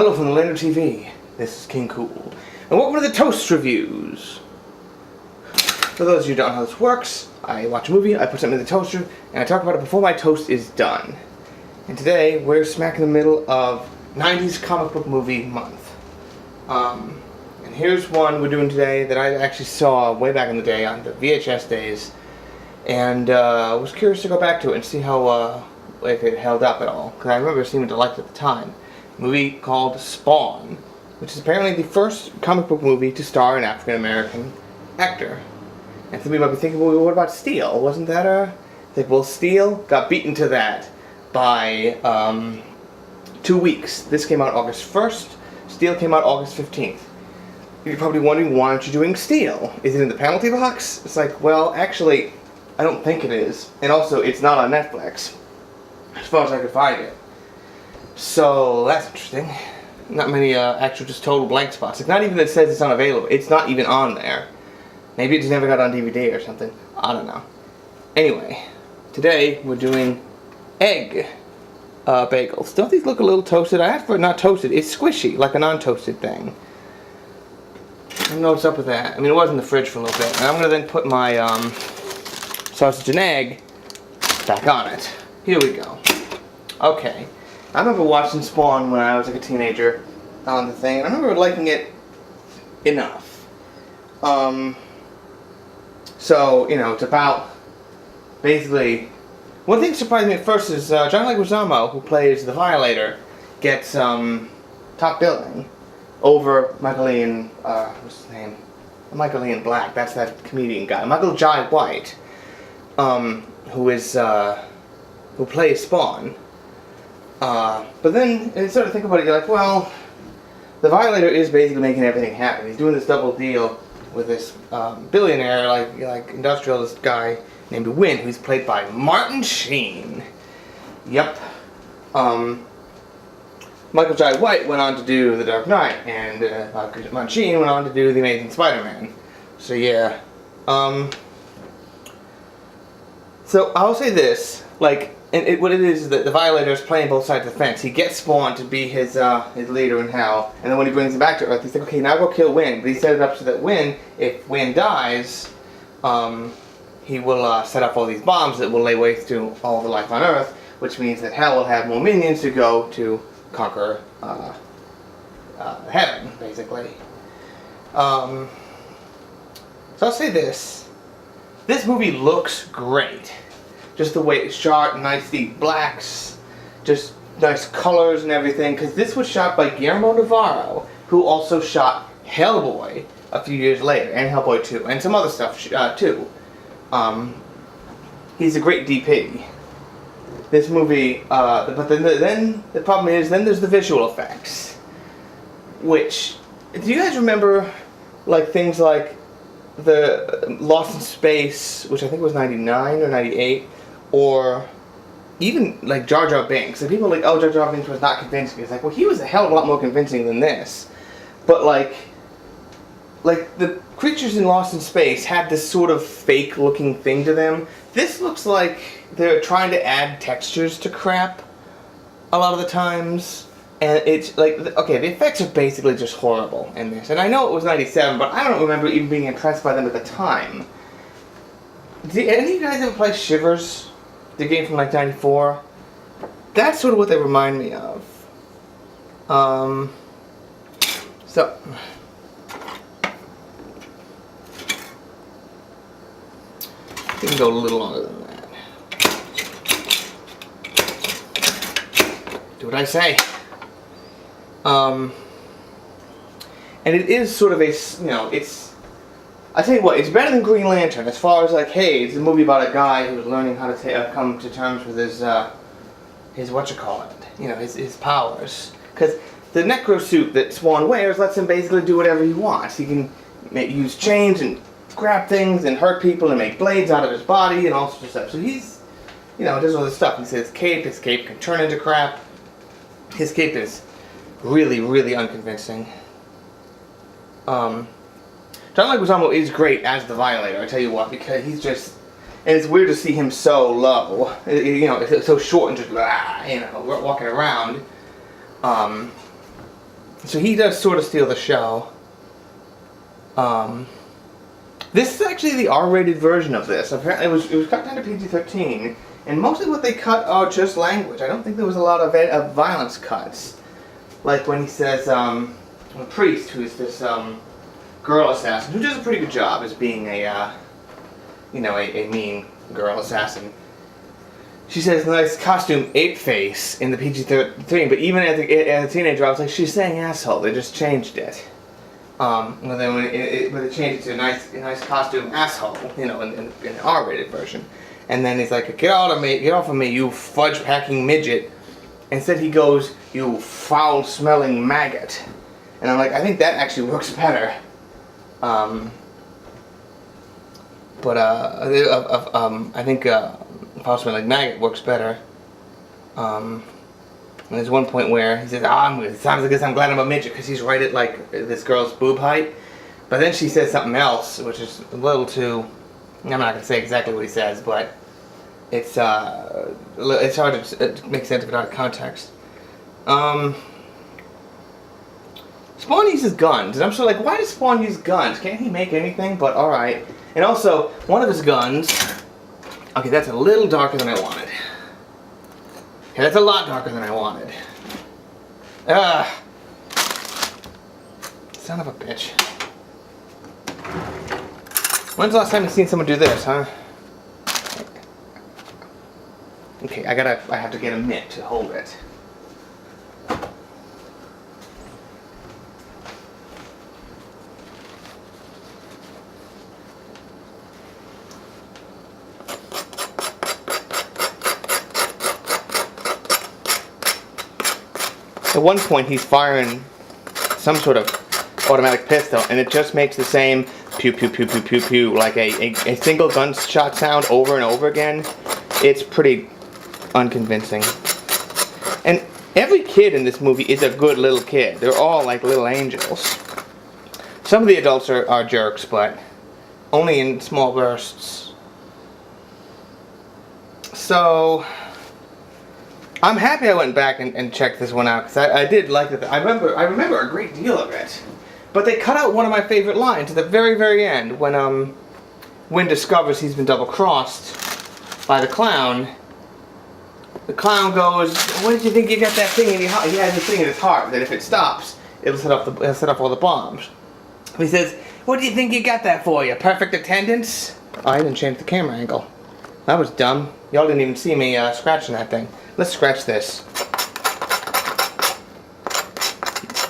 Hello from the land of TV. This is King Cool. And welcome to the Toast Reviews. For those of you who don't know how this works, I watch a movie, I put something in the toaster, and I talk about it before my toast is done. And today, we're smack in the middle of 90s comic book movie month. And here's one we're doing today that I actually saw way back in the day on the VHS days. And was curious to go back to it and see how, if it held up at all. Because I remember seeming to like it at the time. A movie called Spawn, which is apparently the first comic book movie to star an African-American actor. And some people might be thinking, well, what about Steel? Wasn't that well, Steel got beaten to that by 2 weeks. This came out August 1st. Steel came out August 15th. You're probably wondering, why aren't you doing Steel? Is it in the penalty box? It's like, well, actually, I don't think it is. And also, it's not on Netflix, as far as I could find it. So, that's interesting. Not many actual just total blank spots. Like, not even that it says it's unavailable. It's not even on there. Maybe it just never got on DVD or something. I don't know. Anyway, today we're doing egg bagels. Don't these look a little toasted? I asked for it not toasted. It's squishy, like a non-toasted thing. I don't know what's up with that. I mean, it was in the fridge for a little bit. And I'm going to then put my sausage and egg back on it. Here we go. Okay. I remember watching Spawn when I was like a teenager on the thing. And I remember liking it enough. So, you know, it's about basically... One thing that surprised me at first is John Leguizamo, who plays the Violator, gets top billing over Michael Ian, what's his name? Michael Ian Black, that's that comedian guy. Michael Jai White, who plays Spawn. But then, and sort of think about it, you're like, well, the Violator is basically making everything happen. He's doing this double deal with this billionaire, like industrialist guy named Win, who's played by Martin Sheen. Yep. Michael Jai White went on to do The Dark Knight, and Martin Sheen went on to do The Amazing Spider-Man. So yeah. So I'll say this, like, and what it is that the Violator is playing both sides of the fence. He gets Spawn to be his leader in hell, and then when he brings him back to Earth, he's like, okay, now go kill Win. But he set it up so that if Win dies, he will set up all these bombs that will lay waste to all the life on Earth, which means that hell will have more minions to go to conquer heaven, basically. So I'll say this. This movie looks great. Just the way it's shot, nice deep blacks, just nice colors and everything. Because this was shot by Guillermo Navarro, who also shot Hellboy a few years later, and Hellboy 2, and some other stuff too. He's a great DP. This movie, but then the problem is, then there's the visual effects. Which, do you guys remember, like, things like the Lost in Space, which I think was 99 or 98, or even like Jar Jar Binks? And people are like, oh, Jar Jar Binks was not convincing. It's like, well, he was a hell of a lot more convincing than this. But like the creatures in Lost in Space had this sort of fake looking thing to them. This looks like they're trying to add textures to crap a lot of the times. And it's like, okay, the effects are basically just horrible in this. And I know it was 97, but I don't remember even being impressed by them at the time. Did any of you guys ever play Shivers? The game from like 94? That's sort of what they remind me of. So... You can go a little longer than that. Do what I say. And it is sort of a, you know, it's, I tell you what, it's better than Green Lantern as far as like, hey, it's a movie about a guy who's learning how to come to terms with his whatchamacallit, you know, his powers. Because the Necro suit that Spawn wears lets him basically do whatever he wants. He can use chains and grab things and hurt people and make blades out of his body and all sorts of stuff. So he's, you know, does all this stuff. He says his cape can turn into crap. His cape is really, really unconvincing. John Leguizamo is great as the Violator, I tell you what, because he's just, and it's weird to see him so low, you know, so short and just, you know, walking around. So he does sort of steal the show. This is actually the R-rated version of this. Apparently, it was cut down to PG-13, and mostly what they cut are just language. I don't think there was a lot of violence cuts, like when he says, a priest, who is this girl assassin, who does a pretty good job as being a mean girl assassin. She says, "Nice costume, ape face," in the PG-13, but even as a teenager, I was like, she's saying asshole. They just changed it. But then when they changed it to a nice costume, asshole, in the R-rated version. And then he's like, get off of me, you fudge-packing midget. Instead he goes, "You foul-smelling maggot." And I'm like, I think that actually works better. I think foul-smelling maggot works better. And there's one point where he says, sounds like I'm glad I'm a midget, because he's right at like this girl's boob height. But then she says something else, which is a little too, I'm not going to say exactly what he says, but it's hard to make sense of it out of context. Spawn uses guns, and I'm sort of like, why does Spawn use guns? Can't he make anything? But alright. And also, one of his guns, okay, that's a little darker than I wanted. Okay, that's a lot darker than I wanted. Son of a bitch. When's the last time you've seen someone do this, huh? Okay, I have to get a mitt to hold it. At one point he's firing some sort of automatic pistol, and it just makes the same pew pew pew pew pew pew, like a single gunshot sound over and over again. It's pretty unconvincing. And every kid in this movie is a good little kid. They're all like little angels. Some of the adults are jerks, but only in small bursts. So I'm happy I went back and checked this one out, because I did like it. I remember a great deal of it. But they cut out one of my favorite lines at the very, very end, when Wynn discovers he's been double-crossed by the clown. The clown goes, "What did you think you got that thing in your heart?" He has this thing in his heart that if it stops, it'll set off all the bombs. He says, "What do you think you got that for? Your perfect attendance?" Oh, I didn't change the camera angle. That was dumb. Y'all didn't even see me scratching that thing. Let's scratch this.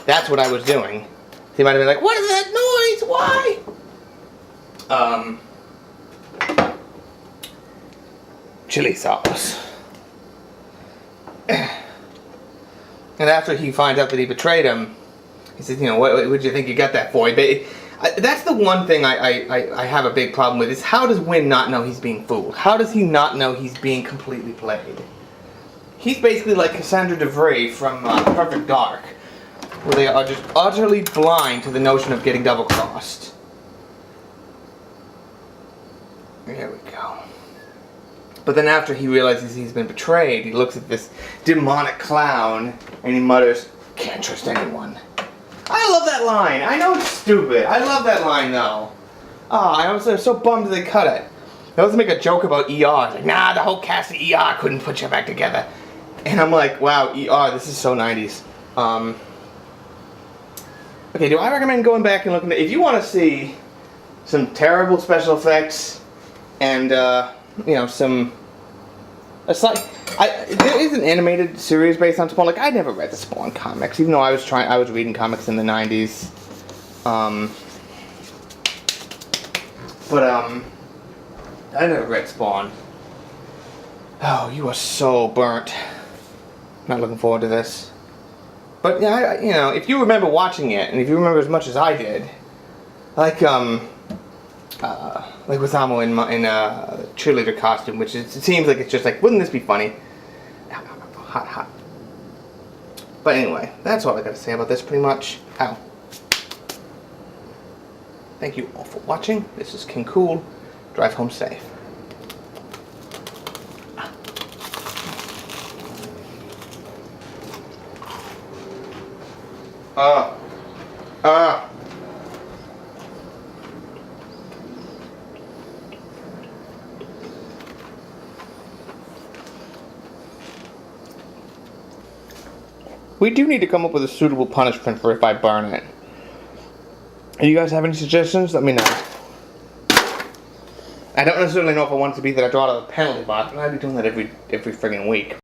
That's what I was doing. He might have been like, "What is that noise? Why?" Chili sauce. And after he finds out that he betrayed him, he says, "What would you think you got that for?" That's the one thing I have a big problem with, is how does Wynn not know he's being fooled? How does he not know he's being completely played? He's basically like Cassandra DeVray from Perfect Dark, where they are just utterly blind to the notion of getting double-crossed. There we go. But then after he realizes he's been betrayed, he looks at this demonic clown and he mutters, "Can't trust anyone." I love that line. I know it's stupid. I love that line though. I was so bummed they cut it. They always make a joke about ER. Like, nah, the whole cast of ER couldn't put you back together. And I'm like, wow, ER, this is so 90s. Okay, do I recommend going back and looking at, if you want to see some terrible special effects and there is an animated series based on Spawn. Like, I never read the Spawn comics, even though I was reading comics in the 90s. I never read Spawn. Oh, you are so burnt. Not looking forward to this. But yeah, if you remember watching it, and if you remember as much as I did, like with Amo in a cheerleader costume, which it seems like it's just like, wouldn't this be funny? Hot. But anyway, that's all I got to say about this, pretty much. Ow. Thank you all for watching. This is King Cool. Drive home safe. We do need to come up with a suitable punishment for if I burn it. Do you guys have any suggestions? Let me know. I don't necessarily know if I want it to be that I draw out of a penalty box, but I'd be doing that every friggin' week.